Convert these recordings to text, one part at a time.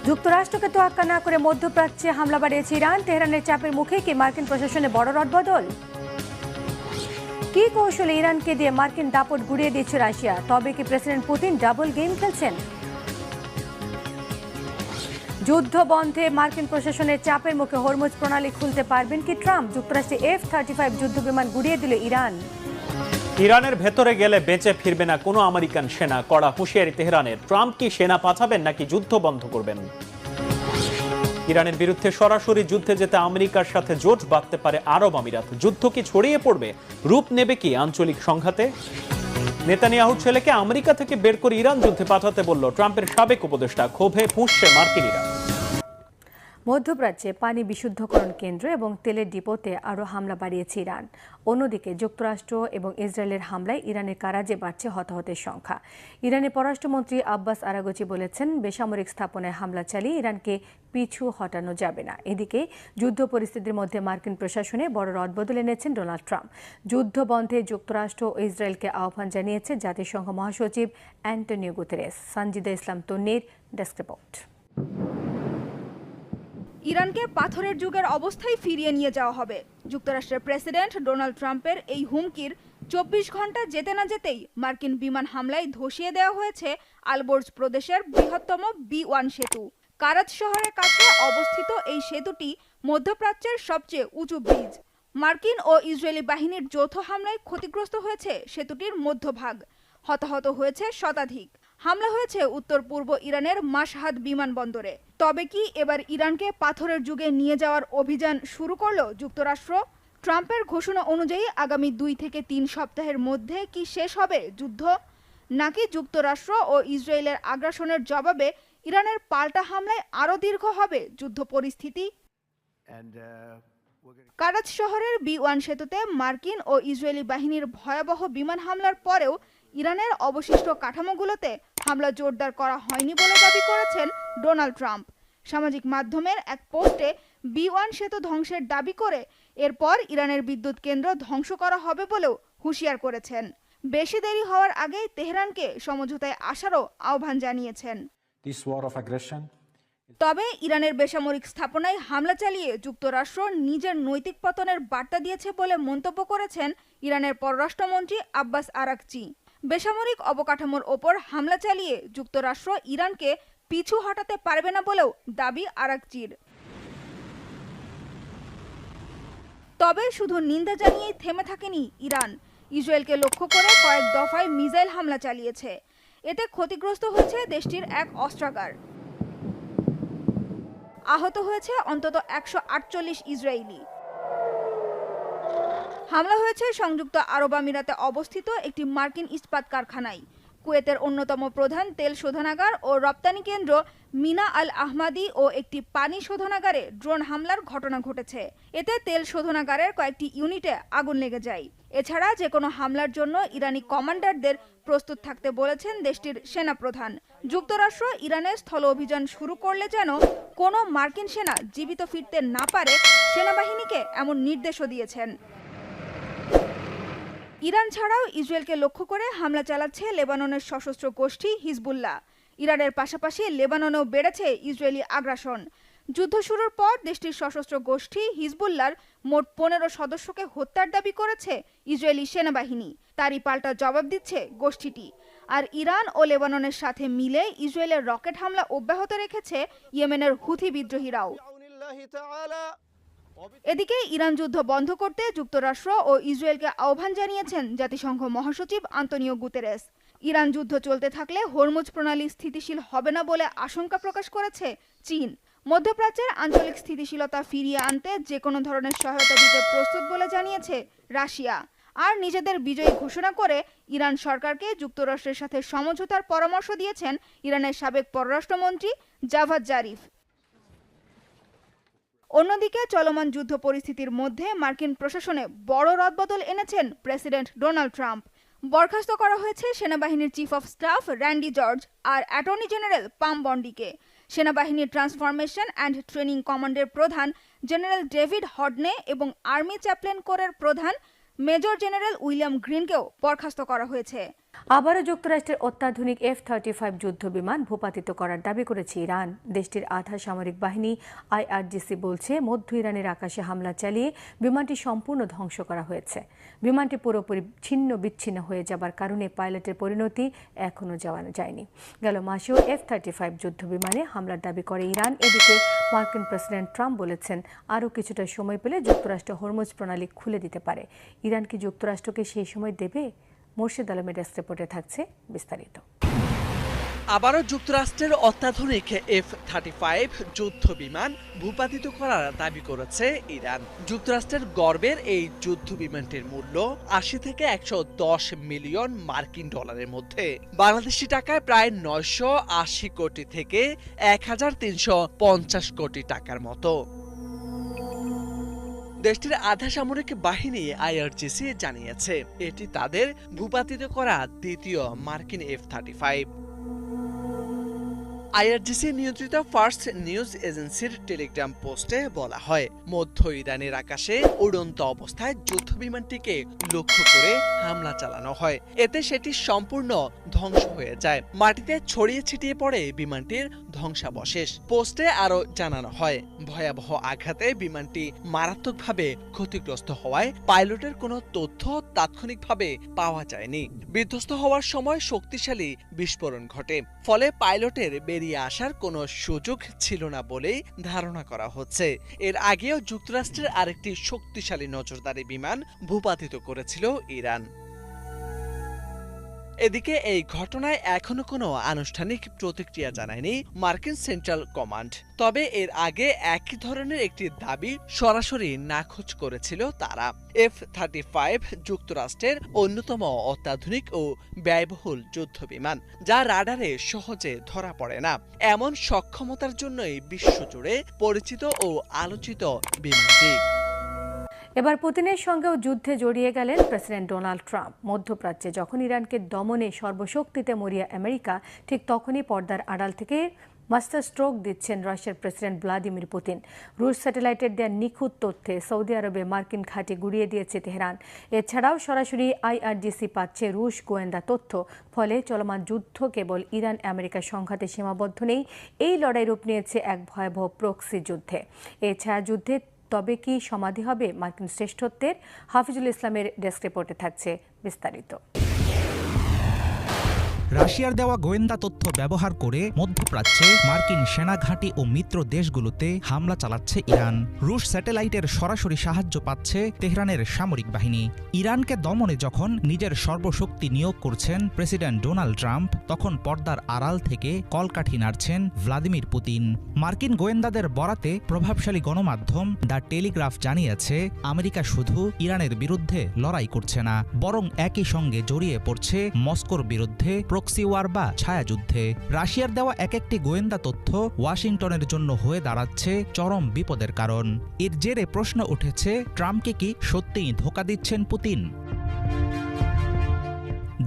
যুক্তরাষ্ট্রকে তোয়াক্কা না করে মধ্যপ্রাচ্যে হামলা বাড়িয়েছে ইরান। তেহরানের চাপের মুখে কি মার্কিন প্রশাসনে বড় রদবদল? কি কৌশলে ইরানকে দিয়ে মার্কিন দাপট গুড়িয়ে দিচ্ছে রাশিয়া? তবে কি প্রেসিডেন্ট পুতিন ডাবল গেম খেলছেন? যুদ্ধ বন্ধে মার্কিন প্রশাসনের চাপের মুখে হরমুজ প্রণালী খুলতে পারবেন কি ট্রাম্প? যুক্তরাষ্ট্রে F-35 যুদ্ধ বিমান গুড়িয়ে দিল ইরান। ইরানের ভেতরে গেলে বেঁচে ফিরবে না কোনো আমেরিকান সেনা, কড়া হুঁশিয়ারি তেহরানের। ট্রাম্প কি সেনা পাঠাবেন নাকি যুদ্ধ বন্ধ করবেন? ইরানের বিরুদ্ধে সরাসরি যুদ্ধে যেতে আমেরিকার সাথে জোট বাঁধতে পারে আরব আমিরাত। যুদ্ধ কি ছড়িয়ে পড়বে? রূপ নেবে কি আঞ্চলিক সংঘাতে? নেতানিয়াহুর ছেলেকে আমেরিকা থেকে বের করে ইরান যুদ্ধে পাঠাতে বলল ট্রাম্পের সাবেক উপদেষ্টা। ক্ষোভে ফুঁসছে মার্কিনিরা। মধ্যপ্রাচ্যে পানি বিশুদ্ধকরণ কেন্দ্র এবং তেলের ডিপোতে আরও হামলা বাড়িয়েছে ইরান। অন্যদিকে যুক্তরাষ্ট্র এবং ইসরায়েলের হামলায় ইরানের কারাজে বাড়ছে হতাহতের সংখ্যা। ইরানের পররাষ্ট্রমন্ত্রী আব্বাস আরাগচি বলেছেন, বেসামরিক স্থাপনায় হামলা চালিয়ে ইরানকে পিছু হটানো যাবে না। এদিকে যুদ্ধ পরিস্থিতির মধ্যে মার্কিন প্রশাসনে বড় রদবদল এনেছেন ডোনাল্ড ট্রাম্প। যুদ্ধ বন্ধে যুক্তরাষ্ট্র ও ইসরায়েলকে আহ্বান জানিয়েছে জাতিসংঘ মহাসচিব অ্যান্টনিও গুতেরেস। সঞ্জিদা ইসলাম তন্নির, ডেস্ক রিপোর্ট। ইরানকে পাথরের যুগের অবস্থায় ফিরিয়ে নিয়ে যাওয়া হবে। যুক্তরাষ্ট্রের প্রেসিডেন্ট ডোনাল্ড ট্রাম্পের এই হুমকির 24 ঘন্টা যেতে না যেতেই মার্কিন বিমান হামলায় ধসিয়ে দেওয়া হয়েছে আলবোর্জ প্রদেশের বৃহত্তম B1 সেতু। কারাচ শহরের কাছে অবস্থিত এই সেতুটি মধ্যপ্রাচ্যের সবচেয়ে উঁচু ব্রিজ। মার্কিন ও ইসরায়েলি বাহিনীর যৌথ হামলায় ক্ষতিগ্রস্ত হয়েছে সেতুটির মধ্যভাগ। হতাহত হয়েছে শতাধিক। হামলা হয়েছে উত্তর পূর্ব ইরানের মাশহাদ বিমানবন্দরে। তবে কি এবার ইরানকে পাথরের যুগে নিয়ে যাওয়ার অভিযান শুরু করলো যুক্তরাষ্ট্র? ট্রাম্পের ঘোষণা অনুযায়ী আগামী 2 থেকে 3 সপ্তাহের মধ্যে কি শেষ হবে যুদ্ধ? নাকি যুক্তরাষ্ট্র ও ইসরায়েলের আগ্রাসনের জবাবে ইরানের পাল্টা হামলায় আরও দীর্ঘ হবে যুদ্ধ পরিস্থিতি? কারাচ শহরের B1 সেতুতে মার্কিন ও ইসরায়েলি বাহিনীর ভয়াবহ বিমান হামলার পরেও ইরানের অবশিষ্ট কাঠামোগুলোতে হামলা জোরদার করা হয়নি বলে দাবি করেছেন ডোনাল্ড ট্রাম্প। সামাজিক মাধ্যমের এক পোস্টে B1 সেতু ধ্বংসের দাবি করে এরপর ইরানের বিদ্যুৎ কেন্দ্র ধ্বংস করা হবে বলেও হুঁশিয়ার করেছেন। বেশি দেরি হওয়ার আগেই তেহরানকে সমঝোতায় আসারও আহ্বান জানিয়েছেন। তবে ইরানের বেসামরিক স্থাপনায় হামলা চালিয়ে যুক্তরাষ্ট্র নিজের নৈতিক পতনের বার্তা দিয়েছে বলে মন্তব্য করেছেন ইরানের পররাষ্ট্রমন্ত্রী আব্বাস আরাগচি। বেসামরিক অবকাঠামোর ওপর হামলা চালিয়ে যুক্তরাষ্ট্র ইরানকে পিছু হটাতে পারবে না বলেও দাবি আরাগচির। তবে শুধু নিন্দা জানিয়েই থেমে থাকেনি ইরান। ইসরায়েলকে লক্ষ্য করে কয়েক দফায় মিসাইল হামলা চালিয়েছে। এতে ক্ষতিগ্রস্ত হয়েছে দেশটির এক অস্ত্রাগার। আহত হয়েছে অন্তত 148 ইসরায়েলি। হামলা হয়েছে সংযুক্ত আরব আমিরাতে অবস্থিত একটি মার্কিন ইস্পাত কারখানায়। কুয়েতের অন্যতম প্রধান তেল শোধনাগার ও রপ্তানি কেন্দ্র মিনা আল আহমাদি ও একটি পানি শোধনাগারে ড্রোন হামলার ঘটনা ঘটেছে। এতে তেল শোধনাগারের কয়েকটি ইউনিটে আগুন লেগে যায়। এছাড়া যে কোনো হামলার জন্য ইরানি কমান্ডারদের প্রস্তুত থাকতে বলেছেন দেশটির সেনাপ্রধান। যুক্তরাষ্ট্র ইরানের স্থল অভিযান শুরু করলে যেন কোনো মার্কিন সেনা জীবিত ফিরতে না পারে, সেনাবাহিনীকে এমন নির্দেশও দিয়েছেন। ইরান ছাড়াও ইসরায়েলকে লক্ষ্য করে হামলা চালাচ্ছে লেবাননের সশস্ত্র গোষ্ঠী হিজবুল্লাহ। ইরানের পাশাপাশি লেবাননেও বেড়েছে ইসরায়েলি আগ্রাসন। যুদ্ধ শুরুর পর দেশটির সশস্ত্র গোষ্ঠী হিজবুল্লাহর মোট 15 সদস্যকে হত্যার দাবি করেছে ইসরায়েলি সেনাবাহিনী। তারই পাল্টা জবাব দিচ্ছে গোষ্ঠীটি। আর ইরান ও লেবাননের সাথে মিলে ইসরায়েলের রকেট হামলা অব্যাহত রেখেছে ইয়েমেনের হুথি বিদ্রোহীরাও। এদিকে ইরান যুদ্ধ বন্ধ করতে যুক্তরাষ্ট্র ও ইসরায়েলকে আহ্বান জানিয়েছেন জাতিসংঘ মহাসচিব আন্তনিও গুতেরেস। ইরান যুদ্ধ চলতে থাকলে হরমুজ প্রণালী স্থিতিশীল হবে না বলে আশঙ্কা প্রকাশ করেছে চীন। মধ্যপ্রাচ্যের আঞ্চলিক স্থিতিশীলতা ফিরিয়ে আনতে যে কোনো ধরনের সহায়তা দিতে প্রস্তুত বলে জানিয়েছে রাশিয়া। আর নিজেদের বিজয়ী ঘোষণা করে ইরান সরকারকে যুক্তরাষ্ট্রের সাথে সমঝোতার পরামর্শ দিয়েছেন ইরানের সাবেক পররাষ্ট্রমন্ত্রী জাভাদ জারিফ। অন্যদিকে চলমান যুদ্ধ পরিস্থিতির মধ্যে মার্কিন প্রশাসনে বড় রদবদল এনেছেন প্রেসিডেন্ট ডোনাল্ড ট্রাম্প। বরখাস্ত করা হয়েছে সেনাবাহিনীর chief of staff Randy George আর অ্যাটর্নি জেনারেল পাম বন্ডিকে। সেনাবাহিনীর ট্রান্সফরমেশন অ্যান্ড ট্রেনিং কমান্ডের প্রধান জেনারেল ডেভিড হডনে এবং আর্মি চ্যাপ্লেন কোরের প্রধান মেজর জেনারেল উইলিয়াম গ্রিনকেও বরখাস্ত করা হয়েছে। আবারও যুক্তরাষ্ট্রের অত্যাধুনিক F-35 যুদ্ধ বিমান ভূপাতিত করার দাবি করেছে ইরান। দেশটির আধা সামরিক বাহিনী IRGC বলছে, মধ্য ইরানের আকাশে হামলা চালিয়ে বিমানটি সম্পূর্ণ ধ্বংস করা হয়েছে। বিমানটি পুরোপুরি ছিন্ন বিচ্ছিন্ন হয়ে যাবার কারণে পাইলটের পরিণতি এখনও যায়নি। গেল মাসেও F-35 যুদ্ধ বিমানে হামলার দাবি করে ইরান। এদিকে মার্কিন প্রেসিডেন্ট ট্রাম্প বলেছেন, আরও কিছুটা সময় পেলে যুক্তরাষ্ট্র হরমুজ প্রণালী খুলে দিতে পারে। ইরান কি যুক্তরাষ্ট্রকে সেই সময় দেবে? মোর্শেদ আলমের ডেস্ক রিপোর্টে থাকছে বিস্তারিত। আবারও যুক্তরাষ্ট্রের অত্যাধুনিক F-35 যুদ্ধ বিমান ভূপাতিত করার দাবি করেছে ইরান। যুক্তরাষ্ট্রের গর্বের এই যুদ্ধ বিমানটির মূল্য ৮০ থেকে ১১০ মিলিয়ন মার্কিন ডলারের মধ্যে, বাংলাদেশি টাকায় প্রায় ৯৮০ কোটি থেকে ১৩৫০ কোটি টাকার মতো। দেশটির আধা সামরিক বাহিনী IRGC জানিয়েছে, এটি তাদের ভূপাতিত করা দ্বিতীয় মার্কিন F-35। IRGC নিয়ন্ত্রিত ফার্স্ট নিউজ এজেন্সির টেলিগ্রাম পোস্টে বলা হয়, মধ্য ইরানের আকাশে উড়ন্ত অবস্থায় যুদ্ধ বিমানটিকে লক্ষ্য করে হামলা চালানো হয়। এতে সেটি সম্পূর্ণ ধ্বংস হয়ে যায়, মাটিতে ছড়িয়ে ছিটিয়ে পড়ে বিমানটির ধ্বংসাবশেষ। পোস্টে আরও জানানো হয়, ভয়াবহ আঘাতে বিমানটি মারাত্মকভাবে ক্ষতিগ্রস্ত হওয়ায় পাইলটের কোনো তথ্য তাৎক্ষণিকভাবে পাওয়া যায়নি। বিধ্বস্ত হওয়ার সময় শক্তিশালী বিস্ফোরণ ঘটে, ফলে পাইলটের বেরিয়ে আসার কোনো সুযোগ ছিল না বলেই ধারণা করা হচ্ছে। এর আগেও যুক্তরাষ্ট্রের আরেকটি শক্তিশালী নজরদারি বিমান ভূপাতিত করেছিল ইরান। এদিকে এই ঘটনায় এখনো কোনো আনুষ্ঠানিক প্রতিক্রিয়া জানায়নি মার্কিন সেন্ট্রাল কমান্ড। তবে এর আগে একই ধরনের একটি দাবি সরাসরি নাকচ করেছিল তারা। F-35 যুক্তরাষ্ট্রের অন্যতম অত্যাধুনিক ও ব্যয়বহুল যুদ্ধ বিমান, যা রাডারে সহজে ধরা পড়ে না। এমন সক্ষমতার জন্যই বিশ্বজুড়ে পরিচিত ও আলোচিত বিমানটি। এবার পুতিনের সঙ্গেও যুদ্ধে জড়িয়ে গেলেন প্রেসিডেন্ট ডোনাল্ড ট্রাম্প। মধ্যপ্রাচ্যে যখন ইরানকে দমনে সর্বশক্তিতে মরিয়া আমেরিকা, ঠিক তখনই পর্দার আড়াল থেকে মাস্টার স্ট্রোক দিচ্ছেন রাশিয়ার প্রেসিডেন্ট ভ্লাদিমির পুতিন। রুশ স্যাটেলাইটের দেওয়া নিখুঁত তথ্যে সৌদি আরবে মার্কিন ঘাঁটি গুড়িয়ে দিয়েছে তেহরান। এছাড়াও সরাসরি IRGC পাচ্ছে রুশ গোয়েন্দা তথ্য। ফলে চলমান যুদ্ধ কেবল ইরান আমেরিকার সংঘাতে সীমাবদ্ধ নেই, এই লড়াই রূপ নিয়েছে এক ভয়াবহ প্রক্সি যুদ্ধে। এ ছায়াযুদ্ধে তবে কি সমাধি হবে মার্কিন শ্রেষ্ঠত্বের? হাফিজুল ইসলামের ডেস্ক রিপোর্টে থাকছে বিস্তারিত। রাশিয়ার দেওয়া গোয়েন্দা তথ্য ব্যবহার করে মধ্যপ্রাচ্যে মার্কিন সেনা ঘাঁটি ও মিত্র দেশগুলোতে হামলা চালাচ্ছে ইরান। রুশ স্যাটেলাইটের সরাসরি সাহায্য পাচ্ছে তেহরানের সামরিক বাহিনী। ইরানকে দমনে যখন নিজের সর্বশক্তি নিয়োগ করছেন প্রেসিডেন্ট ডোনাল্ড ট্রাম্প, তখন পর্দার আড়াল থেকে কলকাঠি নাড়ছেন ভ্লাদিমির পুতিন। মার্কিন গোয়েন্দাদের বরাতে প্রভাবশালী গণমাধ্যম দ্য টেলিগ্রাফ জানিয়েছে, আমেরিকা শুধু ইরানের বিরুদ্ধে লড়াই করছে না, বরং একই সঙ্গে জড়িয়ে পড়ছে মস্কোর বিরুদ্ধে প্রক্সি ওয়ার বা ছায়াযুদ্ধে। রাশিয়ার দেওয়া এক একটি গোয়েন্দা তথ্য ওয়াশিংটনের জন্য হয়ে দাঁড়াচ্ছে চরম বিপদের কারণ। এর জেরে প্রশ্ন উঠেছে, ট্রাম্পকে কি সত্যিই ধোঁকা দিচ্ছেন পুতিন?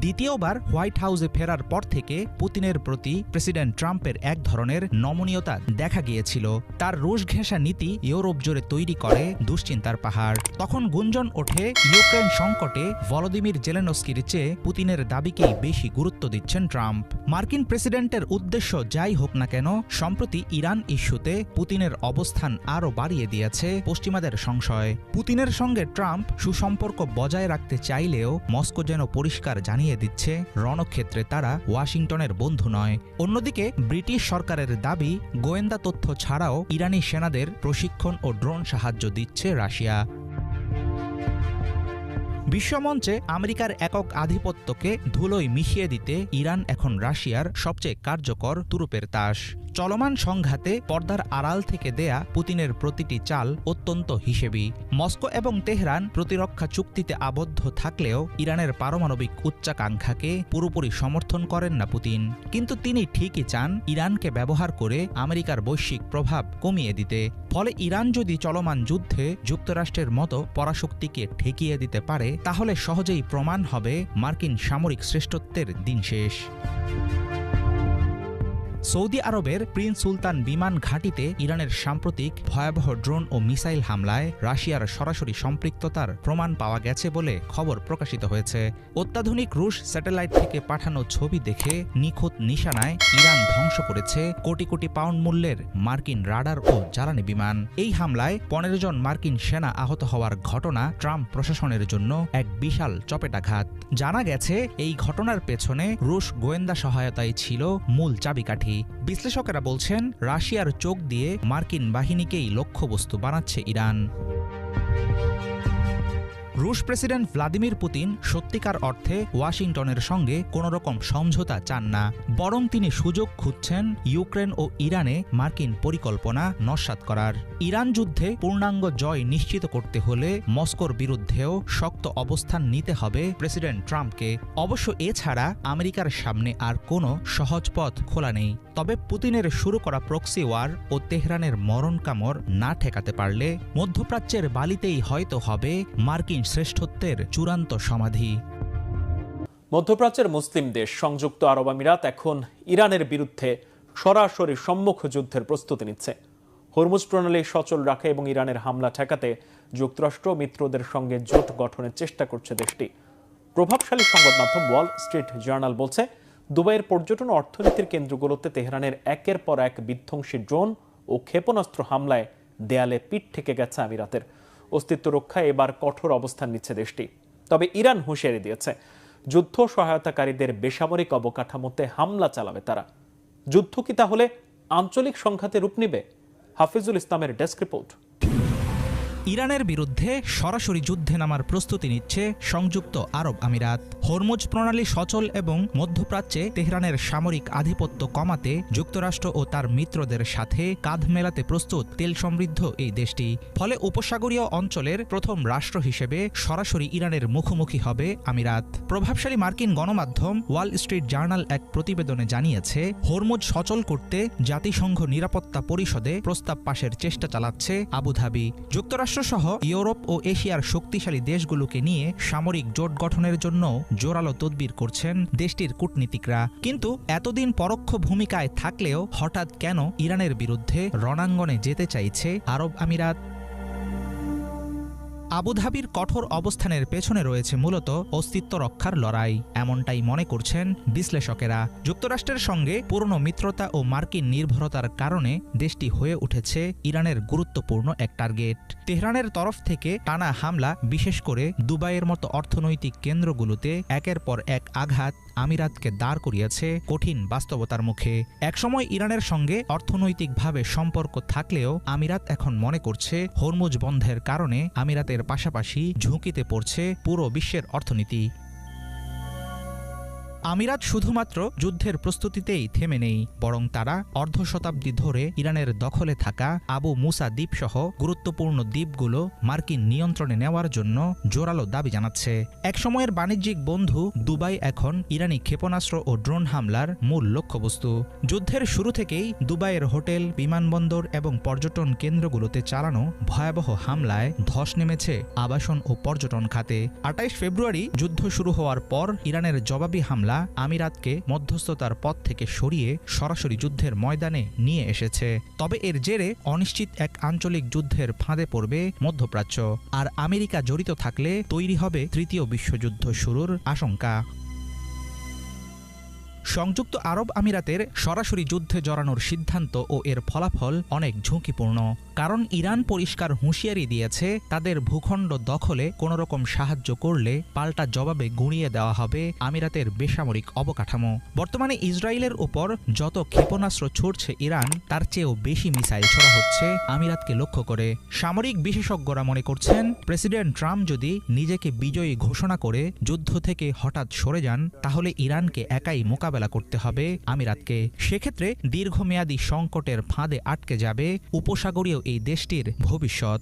দ্বিতীয়বার হোয়াইট হাউসে ফেরার পর থেকে পুতিনের প্রতি প্রেসিডেন্ট ট্রাম্পের এক ধরনের নমনীয়তা দেখা গিয়েছিল। তার রুশ ঘেঁষা নীতি ইউরোপ জুড়ে তৈরি করে দুশ্চিন্তার পাহাড়। তখন গুঞ্জন ওঠে, ইউক্রেন সংকটে ভলোদিমির জেলেনস্কির চেয়ে পুতিনের দাবিকেই বেশি গুরুত্ব দিচ্ছেন ট্রাম্প। মার্কিন প্রেসিডেন্টের উদ্দেশ্য যাই হোক না কেন, সম্প্রতি ইরান ইস্যুতে পুতিনের অবস্থান আরও বাড়িয়ে দিয়েছে পশ্চিমাদের সংশয়। পুতিনের সঙ্গে ট্রাম্প সুসম্পর্ক বজায় রাখতে চাইলেও মস্কো যেন পরিষ্কার জানিয়ে দিচ্ছে, রণক্ষেত্রে তারা ওয়াশিংটনের বন্ধু নয়। অন্যদিকে ব্রিটিশ সরকারের দাবি, গোয়েন্দা তথ্য ছাড়াও ইরানি সেনাদের প্রশিক্ষণ ও ড্রোন সাহায্য দিচ্ছে রাশিয়া। বিশ্বমঞ্চে আমেরিকার একক আধিপত্যকে ধুলোয় মিশিয়ে দিতে ইরান এখন রাশিয়ার সবচেয়ে কার্যকর তুরুপের তাস। চলমান সংঘাতে পর্দার আড়াল থেকে দেয়া পুতিনের প্রতিটি চাল অত্যন্ত হিসেবি। মস্কো এবং তেহরান প্রতিরক্ষা চুক্তিতে আবদ্ধ থাকলেও ইরানের পারমাণবিক উচ্চাকাঙ্ক্ষাকে পুরোপুরি সমর্থন করেন না পুতিন। কিন্তু তিনি ঠিকই চান ইরানকে ব্যবহার করে আমেরিকার বৈশ্বিক প্রভাব কমিয়ে দিতে। ফলে ইরান যদি চলমান যুদ্ধে যুক্তরাষ্ট্রের মতো পরাশক্তিকে ঠেকিয়ে দিতে পারে, তাহলে সহজেই প্রমাণ হবে মার্কিন সামরিক শ্রেষ্ঠত্বের দিন শেষ। সৌদি আরবের প্রিন্স সুলতান বিমান ঘাঁটিতে ইরানের সাম্প্রতিক ভয়াবহ ড্রোন ও মিসাইল হামলায় রাশিয়ার সরাসরি সম্পৃক্ততার প্রমাণ পাওয়া গেছে বলে খবর প্রকাশিত হয়েছে। অত্যাধুনিক রুশ স্যাটেলাইট থেকে পাঠানো ছবি দেখে নিখুঁত নিশানায় ইরান ধ্বংস করেছে কোটি কোটি পাউন্ড মূল্যের মার্কিন রাডার ও জ্বালানি বিমান। এই হামলায় 15 জন মার্কিন সেনা আহত হওয়ার ঘটনা ট্রাম্প প্রশাসনের জন্য এক বিশাল চপেটাঘাত। জানা গেছে এই ঘটনার পেছনে রুশ গোয়েন্দা সহায়তাই ছিল মূল চাবিকাঠি। বিশ্লেষকেরা বলছেন রাশিয়ার চোখ দিয়ে মার্কিন বাহিনীকেই লক্ষ্যবস্তু বানাচ্ছে ইরান। রুশ প্রেসিডেন্ট ভ্লাদিমির পুতিন সত্যিকার অর্থে ওয়াশিংটনের সঙ্গে কোনোরকম সমঝোতা চান না, বরং তিনি সুযোগ খুঁজছেন ইউক্রেন ও ইরানে মার্কিন পরিকল্পনা নস্যাৎ করার। ইরান যুদ্ধে পূর্ণাঙ্গ জয় নিশ্চিত করতে হলে মস্কোর বিরুদ্ধেও শক্ত অবস্থান নিতে হবে প্রেসিডেন্ট ট্রাম্পকে। অবশ্য এছাড়া আমেরিকার সামনে আর কোনো সহজ পথ খোলা নেই। তবে পুতিনের শুরু করা প্রক্সি ওয়ার ও তেহরানের মরণ কামড় না ঠেকাতে পারলে মধ্যপ্রাচ্যের বালিতেই হয়তো হবে মার্কিন শ্রেষ্ঠত্বের চূড়ান্ত সমাধি। মধ্যপ্রাচ্যের মুসলিম দেশ সংযুক্ত আরব আমিরাত এখন ইরানের বিরুদ্ধে সরাসরি সম্মুখ যুদ্ধের প্রস্তুতি নিচ্ছে। হরমুজ প্রণালী সচল রাখা এবং ইরানের হামলা ঠেকাতে যুক্তরাষ্ট্র মিত্রদের সঙ্গে জোট গঠনের চেষ্টা করছে দেশটি। প্রভাবশালী সংবাদ মাধ্যম ওয়াল স্ট্রিট জার্নাল বলছে, দুবাইয়ের পর্যটন অর্থনীতির কেন্দ্রগুলোতে তেহরানের একের পর এক বিধ্বংসী ড্রোন ও ক্ষেপণাস্ত্র হামলায় দেয়ালে পিঠ ঠেকে গেছে আমিরাতের। অস্তিত্ব রক্ষায় এবার কঠোর অবস্থান নিচ্ছে দেশটি। তবে ইরান হুঁশিয়ারি দিয়েছে, যুদ্ধ সহায়তাকারীদের বেসামরিক অবকাঠামোতে হামলা চালাবে তারা। যুদ্ধ কি তাহলে আঞ্চলিক সংঘাতে রূপ নেবে? হাফিজুল ইসলামের ডেস্ক রিপোর্ট। ইরানের বিরুদ্ধে সরাসরি যুদ্ধে নামার প্রস্তুতি নিচ্ছে সংযুক্ত আরব আমিরাত। হরমুজ প্রণালী সচল এবং মধ্যপ্রাচ্যে তেহরানের সামরিক আধিপত্য কমাতে যুক্তরাষ্ট্র ও তার মিত্রদের সাথে কাঁধ মেলাতে প্রস্তুত তেল সমৃদ্ধ এই দেশটি। ফলে উপসাগরীয় অঞ্চলের প্রথম রাষ্ট্র হিসেবে সরাসরি ইরানের মুখোমুখি হবে আমিরাত। প্রভাবশালী মার্কিন গণমাধ্যম ওয়াল স্ট্রিট জার্নাল এক প্রতিবেদনে জানিয়েছে, হরমুজ সচল করতে জাতিসংঘ নিরাপত্তা পরিষদে প্রস্তাব পাশের চেষ্টা চালাচ্ছে আবুধাবি। যুক্তরাষ্ট্র সহ ইউরোপ ও এশিয়ার শক্তিশালী দেশগুলোকে নিয়ে সামরিক জোট গঠনের জন্য জোরালো তদবির করছেন দেশটির কূটনীতিকরা। কিন্তু এতদিন পরোক্ষ ভূমিকায় থাকলেও হঠাৎ কেন ইরানের বিরুদ্ধে রণাঙ্গনে যেতে চাইছে আরব আমিরাত? আবুধাবির কঠোর অবস্থানের পেছনে রয়েছে মূলত অস্তিত্ব রক্ষার লড়াই, এমনটাই মনে করছেন বিশ্লেষকেরা। যুক্তরাষ্ট্রের সঙ্গে পুরনো মিত্রতা ও মার্কিন নির্ভরতার কারণে দেশটি হয়ে উঠেছে ইরানের গুরুত্বপূর্ণ এক টার্গেট। তেহরানের তরফ থেকে টানা হামলা, বিশেষ করে দুবাইয়ের মতো অর্থনৈতিক কেন্দ্রগুলোতে একের পর এক আঘাত আমিরাতকে দাঁড় করিয়েছে কঠিন বাস্তবতার মুখে। একসময় ইরানের সঙ্গে অর্থনৈতিকভাবে সম্পর্ক থাকলেও আমিরাত এখন মনে করছে হরমুজ বন্ধের কারণে আমিরাতের পাশাপাশি ঝুঁকিতে পড়ছে পুরো বিশ্বের অর্থনীতি। আমিরাত শুধুমাত্র যুদ্ধের প্রস্তুতিতেই থেমে নেই, বরং তারা অর্ধ শতাব্দী ধরে ইরানের দখলে থাকা আবু মুসা দ্বীপসহ গুরুত্বপূর্ণ দ্বীপগুলো মার্কিন নিয়ন্ত্রণে নেওয়ার জন্য জোরালো দাবি জানাচ্ছে। একসময়ের বাণিজ্যিক বন্ধু দুবাই এখন ইরানি ক্ষেপণাস্ত্র ও ড্রোন হামলার মূল লক্ষ্যবস্তু। যুদ্ধের শুরু থেকেই দুবাইয়ের হোটেল, বিমানবন্দর এবং পর্যটন কেন্দ্রগুলোতে চালানো ভয়াবহ হামলায় ধস নেমেছে আবাসন ও পর্যটন খাতে। 28 ফেব্রুয়ারি যুদ্ধ শুরু হওয়ার পর ইরানের জবাবি হামলা আমিরাতকে মধ্যস্থতার পথ থেকে সরিয়ে সরাসরি যুদ্ধের ময়দানে নিয়ে এসেছে। তবে এর জেরে অনিশ্চিত এক আঞ্চলিক যুদ্ধের ফাঁদে পড়বে মধ্যপ্রাচ্য, আর আমেরিকা জড়িত থাকলে তৈরি হবে তৃতীয় বিশ্বযুদ্ধ শুরুর আশঙ্কা। সংযুক্ত আরব আমিরাতের সরাসরি যুদ্ধে জড়ানোর সিদ্ধান্ত ও এর ফলাফল অনেক ঝুঁকিপূর্ণ, কারণ ইরান পরিষ্কার হুঁশিয়ারি দিয়েছে তাদের ভূখণ্ড দখলে কোনোরকম সাহায্য করলে পাল্টা জবাবে গুঁড়িয়ে দেওয়া হবে আমিরাতের বেসামরিক অবকাঠামো। বর্তমানে ইসরায়েলের উপর যত ক্ষেপণাস্ত্র ছুড়ছে ইরান, তার চেয়েও বেশি মিসাইল ছোড়া হচ্ছে আমিরাতকে লক্ষ্য করে। সামরিক বিশেষজ্ঞরা মনে করছেন, প্রেসিডেন্ট ট্রাম্প যদি নিজেকে বিজয়ী ঘোষণা করে যুদ্ধ থেকে হঠাৎ সরে যান, তাহলে ইরানকে একাই মোকাবেলা করতে হবে আমিরাতকে। সেক্ষেত্রে দীর্ঘমেয়াদী সংকটের ফাঁদে আটকে যাবে উপসাগরীয় এই দেশটির ভবিষ্যৎ।